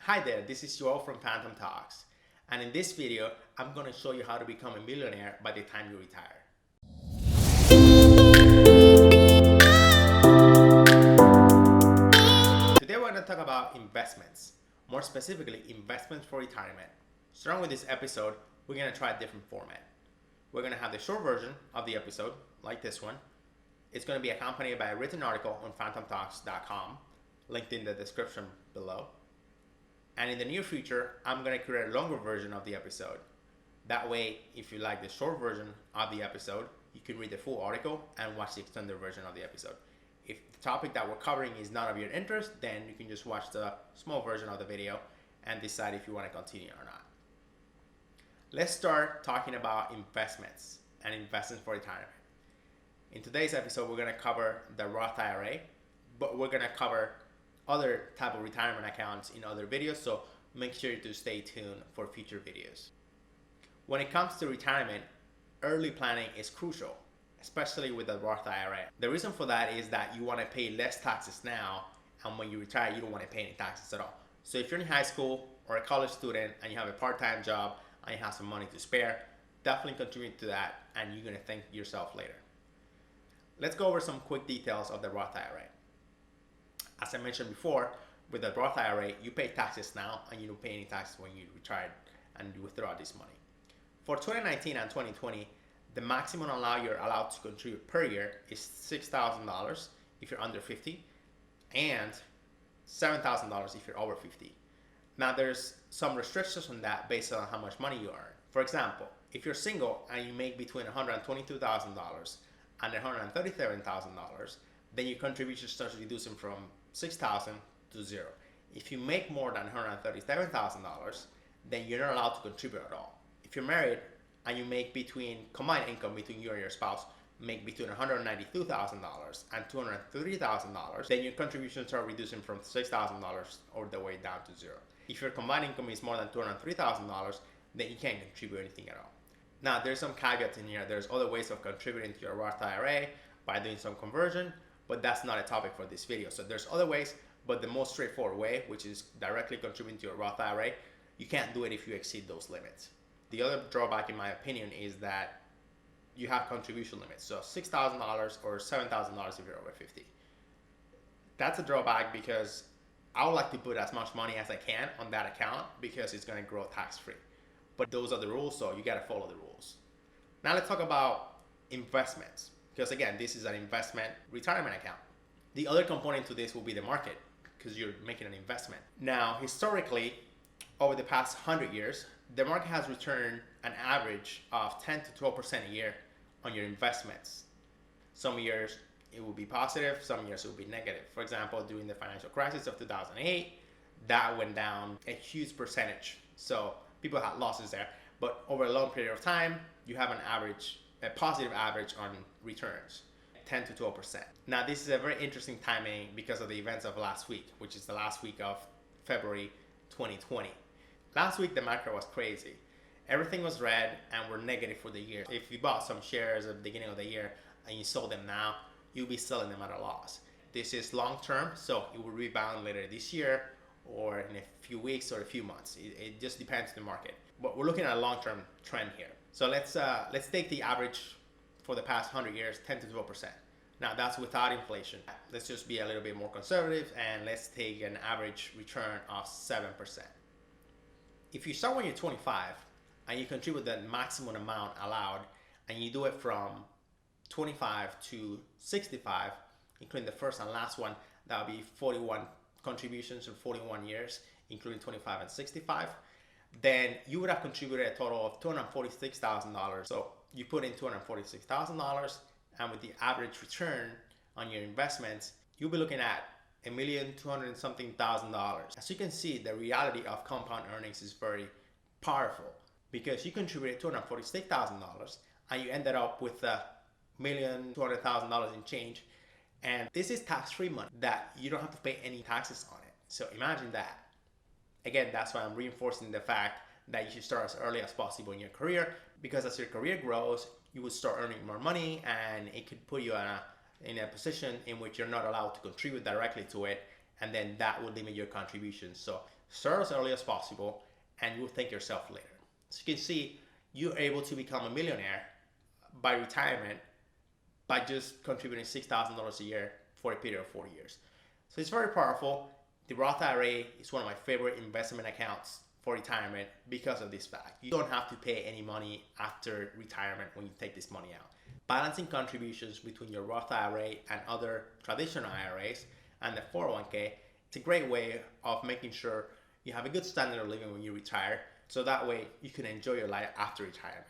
Hi there, this is Joel from Phantom Talks, and in this video, I'm going to show you how to become a millionaire by the time you retire. Today we're going to talk about investments, more specifically investments for retirement. Starting with this episode, we're going to try a different format. We're going to have the short version of the episode, like this one. It's going to be accompanied by a written article on phantomtalks.com, linked in the description below. And in the near future, I'm going to create a longer version of the episode. That way, if you like the short version of the episode, you can read the full article and watch the extended version of the episode. If the topic that we're covering is not of your interest, then you can just watch the small version of the video and decide if you want to continue or not. Let's start talking about investments and investments for retirement. In today's episode, we're going to cover the Roth IRA, but we're going to cover other type of retirement accounts in other videos, so make sure to stay tuned for future videos. When it comes to retirement, early planning is crucial, especially with the Roth IRA. The reason for that is that you want to pay less taxes now, and when you retire, you don't want to pay any taxes at all. So if you're in high school or a college student and you have a part-time job and you have some money to spare, definitely contribute to that, and you're going to thank yourself later. Let's go over some quick details of the Roth IRA. As I mentioned before, with the Roth IRA, you pay taxes now and you don't pay any taxes when you retire and you withdraw this money. For 2019 and 2020, the maximum you're allowed to contribute per year is $6,000 if you're under 50 and $7,000 if you're over 50. Now there's some restrictions on that based on how much money you earn. For example, if you're single and you make between $122,000 and $137,000, then your contribution starts reducing from $6,000 to zero. If you make more than $137,000, then you're not allowed to contribute at all. If you're married and you make combined income between you and your spouse, make between $192,000 and $230,000, then your contributions start reducing from $6,000 all the way down to zero. If your combined income is more than $203,000, then you can't contribute anything at all. Now, there's some caveats in here. There's other ways of contributing to your Roth IRA by doing some conversion, but that's not a topic for this video. So there's other ways, but the most straightforward way, which is directly contributing to your Roth IRA, you can't do it if you exceed those limits. The other drawback, in my opinion, is that you have contribution limits. So $6,000 or $7,000 if you're over 50. That's a drawback because I would like to put as much money as I can on that account because it's going to grow tax-free. But those are the rules, so you got to follow the rules. Now let's talk about investments. Because again, this is an investment retirement account. The other component to this will be the market, because you're making an investment. Now, historically, over the past 100 years, the market has returned an average of 10 to 12% a year on your investments. Some years it will be positive, some years it will be negative. For example, during the financial crisis of 2008, that went down a huge percentage. So people had losses there. But over a long period of time, you have a positive average on returns, 10 to 12%. Now, this is a very interesting timing because of the events of last week, which is the last week of February 2020. Last week, the market was crazy. Everything was red and we're negative for the year. If you bought some shares at the beginning of the year and you sold them now, you'll be selling them at a loss. This is long term, so it will rebound later this year or in a few weeks or a few months. It just depends on the market. But we're looking at a long-term trend here. So let's take the average for the past 100 years, 10 to 12%. Now that's without inflation. Let's just be a little bit more conservative and let's take an average return of 7%. If you start when you're 25 and you contribute the maximum amount allowed and you do it from 25 to 65, including the first and last one, that would be 41 contributions in 41 years, including 25 and 65, then you would have contributed a total of $246,000. So you put in $246,000, and with the average return on your investments, you'll be looking at $1,200,000-something. As you can see, the reality of compound earnings is very powerful because you contributed $246,000 and you ended up with $1,200,000 in change. And this is tax-free money that you don't have to pay any taxes on it. So imagine that. Again, that's why I'm reinforcing the fact that you should start as early as possible in your career, because as your career grows, you will start earning more money and it could put you in a position in which you're not allowed to contribute directly to it, and then that will limit your contributions. So Start as early as possible and you'll thank yourself later. So you can see you're able to become a millionaire by retirement by just contributing $6,000 a year for a period of 4 years. So it's very powerful. The Roth IRA is one of my favorite investment accounts for retirement because of this fact. You don't have to pay any money after retirement when you take this money out. Balancing contributions between your Roth IRA and other traditional IRAs and the 401k, it's a great way of making sure you have a good standard of living when you retire, so that way you can enjoy your life after retirement.